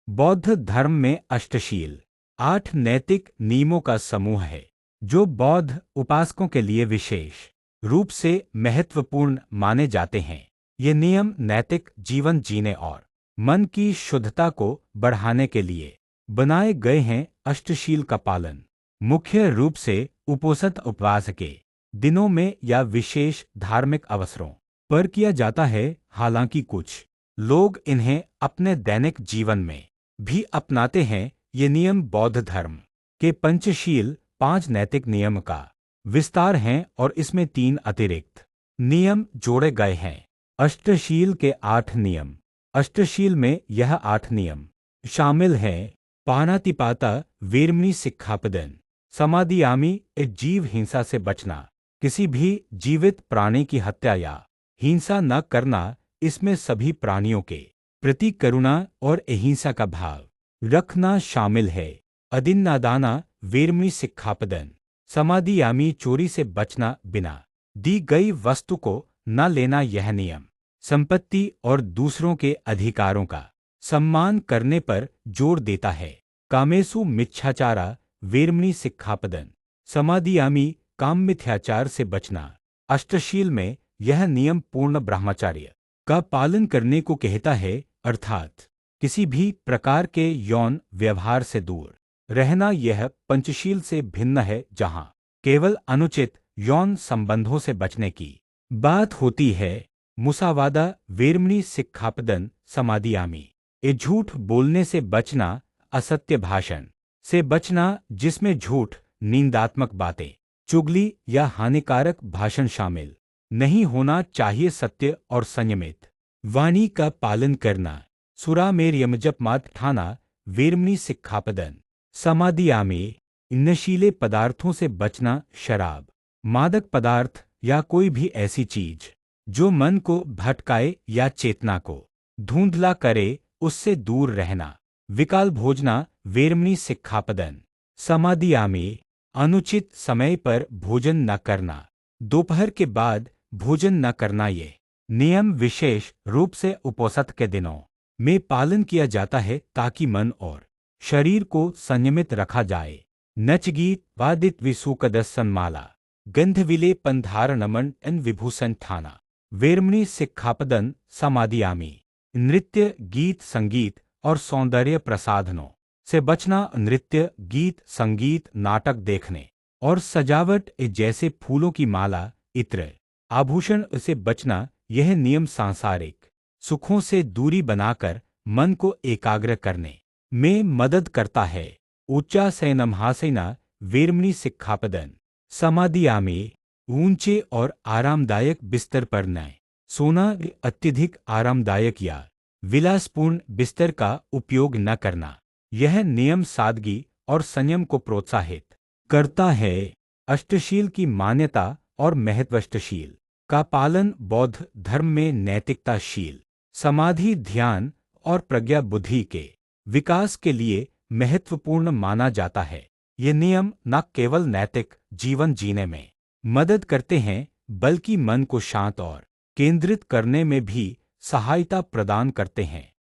बौद्ध धर्म में अष्टशील 8 नैतिक नियमों का समूह है जो बौद्ध उपासकों के लिए विशेष रूप से महत्वपूर्ण माने जाते हैं। ये नियम नैतिक जीवन जीने और मन की शुद्धता को बढ़ाने के लिए बनाए गए हैं। अष्टशील का पालन मुख्य रूप से उपोषित उपवास के दिनों में या विशेष धार्मिक अवसरों पर किया जाता है। हालांकि कुछ लोग इन्हें अपने दैनिक जीवन में भी अपनाते हैं। ये नियम बौद्ध धर्म के पंचशील 5 नैतिक नियम का विस्तार हैं और इसमें 3 अतिरिक्त नियम जोड़े गए हैं। अष्टशील के 8 नियम। अष्टशील में यह 8 नियम शामिल हैं। पानातिपाता वेरमणि सिक्खापदन समादियामी जीव हिंसा से बचना, किसी भी जीवित प्राणी की हत्या या हिंसा न करना, इसमें सभी प्राणियों के प्रति करुणा और अहिंसा का भाव रखना शामिल है। अदिन्नादाना वेरमणि सिक्खापदन समादियामी चोरी से बचना, बिना दी गई वस्तु को न लेना। यह नियम संपत्ति और दूसरों के अधिकारों का सम्मान करने पर जोर देता है। कामेसु मिच्छाचारा वेरमणि सिक्खापदन समादियामी काम मिथ्याचार से बचना। अष्टशील में यह नियम पूर्ण ब्रह्मचर्य का पालन करने को कहता है, अर्थात किसी भी प्रकार के यौन व्यवहार से दूर रहना। यह पंचशील से भिन्न है जहां केवल अनुचित यौन संबंधों से बचने की बात होती है। मुसावादा वेरमणि सिक्खापदन समादियामी झूठ बोलने से बचना, असत्य भाषण से बचना जिसमें झूठ, निंदात्मक बातें, चुगली या हानिकारक भाषण शामिल नहीं होना चाहिए। सत्य और संयमित वाणी का पालन करना। सुरामेरयमजपमात ठाना वेरमणि सिक्खापदन समादियामी नशीले पदार्थों से बचना, शराब, मादक पदार्थ या कोई भी ऐसी चीज जो मन को भटकाए या चेतना को धुंधला करे, उससे दूर रहना। विकाल भोजना वेरमणि सिक्खापदन समादियामी अनुचित समय पर भोजन न करना, दोपहर के बाद भोजन न करना। ये नियम विशेष रूप से उपोषित के दिनों में पालन किया जाता है ताकि मन और शरीर को संयमित रखा जाए। नचगीत वादित विसुकदसनमाला गंधविले पंधारणमन एन विभूषण ठाना वेरमणि सिक्खापदन समादियामी नृत्य, गीत, संगीत और सौंदर्य प्रसाधनों से बचना। नृत्य, गीत, संगीत, नाटक देखने और सजावट जैसे फूलों की माला, इत्र, आभूषण से बचना। यह नियम सांसारिक सुखों से दूरी बनाकर मन को एकाग्र करने में मदद करता है। उच्चासनमहासेना वेरमणि सिक्खापदन समादियामी ऊंचे और आरामदायक बिस्तर पर न सोना, अत्यधिक आरामदायक या विलासपूर्ण बिस्तर का उपयोग न करना। यह नियम सादगी और संयम को प्रोत्साहित करता है। अष्टशील की मान्यता और महत्व। अष्टशील का पालन बौद्ध धर्म में नैतिकताशील, समाधि, ध्यान और प्रज्ञा बुद्धि के विकास के लिए महत्वपूर्ण माना जाता है। ये नियम न केवल नैतिक जीवन जीने में मदद करते हैं बल्कि मन को शांत और केंद्रित करने में भी सहायता प्रदान करते हैं।